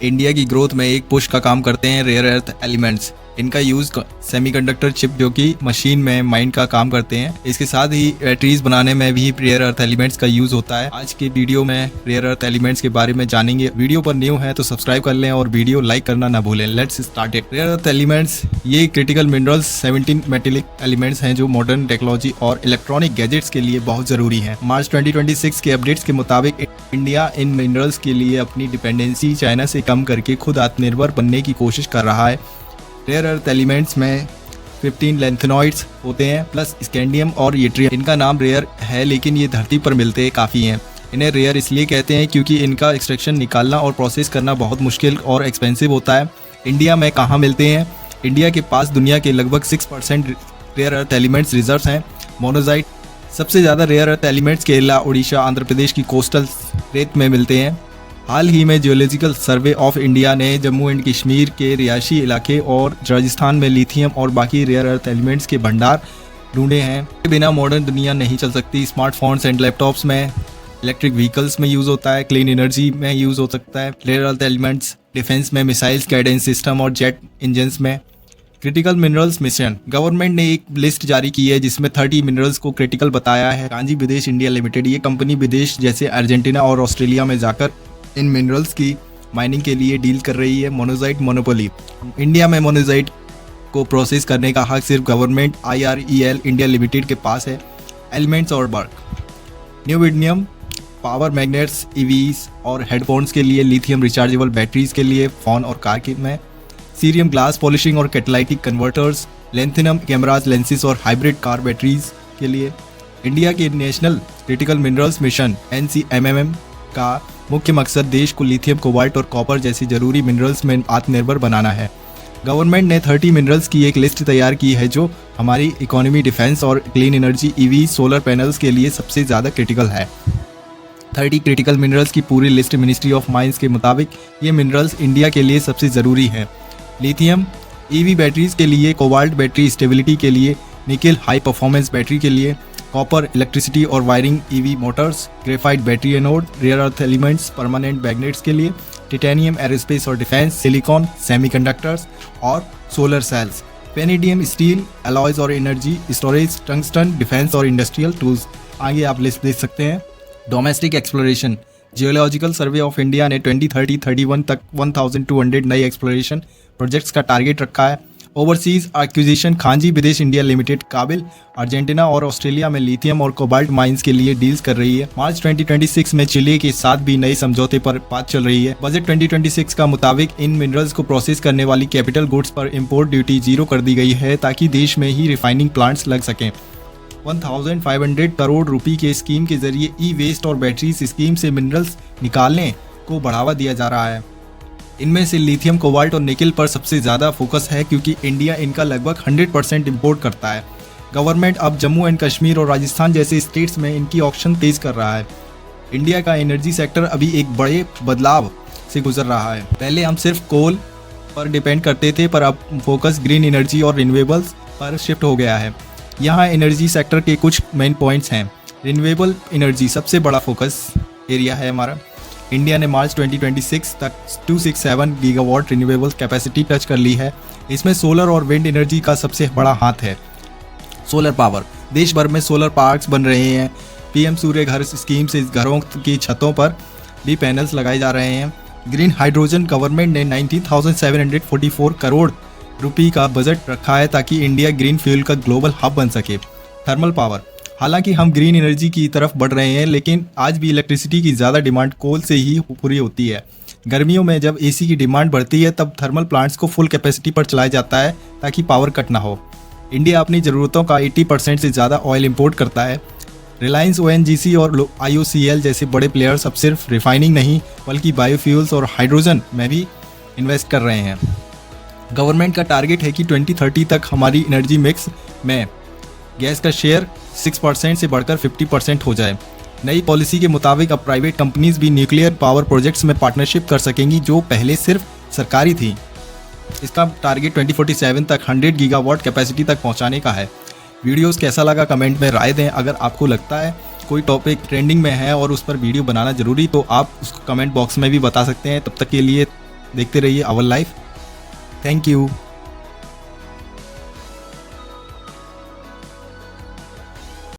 India की growth में एक पुश का काम करते हैं रेयर अर्थ एलिमेंट्स। इनका यूज़ सेमीकंडक्टर चिप जो कि मशीन में माइंड का काम करते हैं, इसके साथ ही बैटरीज बनाने में भी रेयर अर्थ एलिमेंट्स का यूज़ होता है। आज के वीडियो में रेयर अर्थ एलिमेंट्स के बारे में जानेंगे। वीडियो पर न्यू है तो सब्सक्राइब कर लें और वीडियो लाइक करना ना भूलें। Let's start it. Rare earth elements ये क्रिटिकल मिनरल्स 17 मेटेलिक एलिमेंट्स हैं जो मॉडर्न टेक्नोलॉजी और इलेक्ट्रॉनिक गैजेट्स के लिए बहुत ज़रूरी हैं। मार्च 2026 के अपडेट्स के मुताबिक इंडिया इन मिनरल्स के लिए अपनी डिपेंडेंसी चाइना से कम करके खुद आत्मनिर्भर बनने की कोशिश कर रहा है। रेयर अर्थ एलिमेंट्स में 15 लैंथेनॉइड्स होते हैं प्लस स्कैंडियम और येट्रियम। इनका नाम रेयर है लेकिन ये धरती पर मिलते काफ़ी हैं। इन्हें रेयर इसलिए कहते हैं क्योंकि इनका एक्सट्रैक्शन निकालना और प्रोसेस करना बहुत मुश्किल और एक्सपेंसिव होता है। इंडिया में कहाँ मिलते हैं? इंडिया के पास दुनिया के लगभग 6% रेयर अर्थ एलिमेंट्स रिजर्व्स हैं। मोनोजाइट सबसे ज़्यादा rare earth elements Kerala, Orissa, Andhra Pradesh की कोस्टल रेत में मिलते हैं। हाल ही में जियोलॉजिकल सर्वे ऑफ इंडिया ने जम्मू एंड कश्मीर के रिहायशी इलाके और राजस्थान में लिथियम और बाकी रेयर अर्थ एलिमेंट्स के भंडार ढूंढे हैं। इसके बिना मॉडर्न दुनिया नहीं चल सकती। स्मार्टफोन्स एंड लैपटॉप्स में, इलेक्ट्रिक व्हीकल्स में यूज़ होता है, क्लीन एनर्जी में यूज़ हो सकता है। रेयर अर्थ एलिमेंट्स डिफेंस में, मिसाइल्स गाइडेंस सिस्टम और जेट इंजन्स में। क्रिटिकल मिनरल्स मिशन गवर्नमेंट ने एक लिस्ट जारी की है जिसमें 30 मिनरल्स को क्रिटिकल बताया है। कांजी विदेश इंडिया लिमिटेड ये कंपनी विदेश जैसे अर्जेंटीना और ऑस्ट्रेलिया में जाकर इन मिनरल्स की माइनिंग के लिए डील कर रही है। मोनोजाइट मोनोपोली इंडिया में मोनोजाइट को प्रोसेस करने का हक सिर्फ गवर्नमेंट IREL इंडिया लिमिटेड के पास है। एलिमेंट्स और वर्क न्यूविडियम पावर मैग्नेट्स, EVs और हेडफोन्स के लिए, लिथियम रिचार्जेबल बैटरीज के लिए, फ़ोन और कार के में, सीरियम ग्लास पॉलिशिंग और कैटालिटिक कन्वर्टर्स, लेंथिनम कैमराज लेंसेज और हाइब्रिड कार बैटरीज के लिए। इंडिया के national critical minerals mission NCMM का मुख्य मकसद देश को लिथियम, कोबाल्ट और कॉपर जैसी जरूरी मिनरल्स में आत्मनिर्भर बनाना है। गवर्नमेंट ने 30 मिनरल्स की एक लिस्ट तैयार की है जो हमारी इकोनॉमी, डिफेंस और clean energy, EV, solar panels के लिए सबसे ज़्यादा क्रिटिकल है। 30 क्रिटिकल मिनरल्स की पूरी लिस्ट मिनिस्ट्री ऑफ माइंस के मुताबिक ये मिनरल्स इंडिया के लिए सबसे ज़रूरी हैं। लिथियम EV बैटरीज के लिए, कोबाल्ट बैटरी स्टेबिलिटी के लिए, निकेल हाई परफॉर्मेंस बैटरी के लिए, कॉपर इलेक्ट्रिसिटी और wiring, EV motors, graphite battery anode, rare earth elements permanent magnets के लिए, टिटेनियम एरोस्पेस और डिफेंस, सिलिकॉन सेमीकंडक्टर्स और solar cells, vanadium steel alloys और एनर्जी स्टोरेज, टंगस्टन, डिफेंस और industrial tools. आगे आप लिस्ट देख सकते हैं। Domestic exploration geological survey of India ने 2030-31 तक 1200 नए एक्सप्लोरेशन प्रोजेक्ट्स का टारगेट रखा है। ओवरसीज एक्विजिशन खांजी विदेश इंडिया लिमिटेड काबिल, अर्जेंटीना और ऑस्ट्रेलिया में लिथियम और कोबाल्ट माइंस के लिए डील्स कर रही है। मार्च 2026 में चिली के साथ भी नए समझौते पर बात चल रही है। बजट 2026 का मुताबिक इन मिनरल्स को प्रोसेस करने वाली कैपिटल गुड्स पर इंपोर्ट ड्यूटी 0 कर दी गई है ताकि देश में ही रिफाइनिंग प्लांट्स लग सकें। 1500 करोड़ रुपए के स्कीम के जरिए ई-वेस्ट और बैटरीज स्कीम से मिनरल्स निकालने को बढ़ावा दिया जा रहा है। इनमें से लिथियम, कोबाल्ट और निकेल पर सबसे ज़्यादा फोकस है क्योंकि इंडिया इनका लगभग 100% इंपोर्ट करता है। गवर्नमेंट अब जम्मू एंड कश्मीर और राजस्थान जैसे स्टेट्स में इनकी ऑक्शन तेज़ कर रहा है। इंडिया का एनर्जी सेक्टर अभी एक बड़े बदलाव से गुजर रहा है। पहले हम सिर्फ कोल पर डिपेंड करते थे पर अब फोकस ग्रीन एनर्जी और रिन्यूएबल्स पर शिफ्ट हो गया है। यहाँ एनर्जी सेक्टर के कुछ मेन पॉइंट्स हैं। रिन्यूएबल एनर्जी सबसे बड़ा फोकस एरिया है हमारा। इंडिया ने मार्च 2026 तक 267 गीगावाट रिन्यूएबल कैपेसिटी टच कर ली है। इसमें सोलर और विंड एनर्जी का सबसे बड़ा हाथ है। सोलर पावर देश भर में सोलर पार्क्स बन रहे हैं। PM सूर्य घर स्कीम से घरों की छतों पर भी पैनल्स लगाए जा रहे हैं। ग्रीन हाइड्रोजन गवर्नमेंट ने 19,744 करोड़ रुपए का बजट रखा है ताकि इंडिया ग्रीन फ्यूल का ग्लोबल हब बन सके। थर्मल पावर हालांकि हम ग्रीन एनर्जी की तरफ बढ़ रहे हैं लेकिन आज भी इलेक्ट्रिसिटी की ज़्यादा डिमांड कोल से ही पूरी होती है। गर्मियों में जब AC की डिमांड बढ़ती है तब थर्मल प्लांट्स को फुल कैपेसिटी पर चलाया जाता है ताकि पावर कट ना हो। इंडिया अपनी ज़रूरतों का 80% से ज़्यादा ऑयल इंपोर्ट करता है। रिलायंस, ONGC और IOCL जैसे बड़े प्लेयर्स अब सिर्फ रिफाइनिंग नहीं बल्कि बायोफ्यूल्स और हाइड्रोजन में भी इन्वेस्ट कर रहे हैं। गवर्नमेंट का टारगेट है कि 2030 तक हमारी एनर्जी मिक्स में गैस का शेयर 6% से बढ़कर 50% हो जाए। नई पॉलिसी के मुताबिक अब प्राइवेट कंपनीज भी न्यूक्लियर पावर प्रोजेक्ट्स में पार्टनरशिप कर सकेंगी जो पहले सिर्फ सरकारी थी। इसका टारगेट 2047 तक 100 गीगावाट कैपेसिटी तक पहुंचाने का है। वीडियोस कैसा लगा कमेंट में राय दें। अगर आपको लगता है कोई टॉपिक ट्रेंडिंग में है और उस पर वीडियो बनाना ज़रूरी तो आप उसको कमेंट बॉक्स में भी बता सकते हैं। तब तक के लिए देखते रहिए आवर लाइफ। Thank you.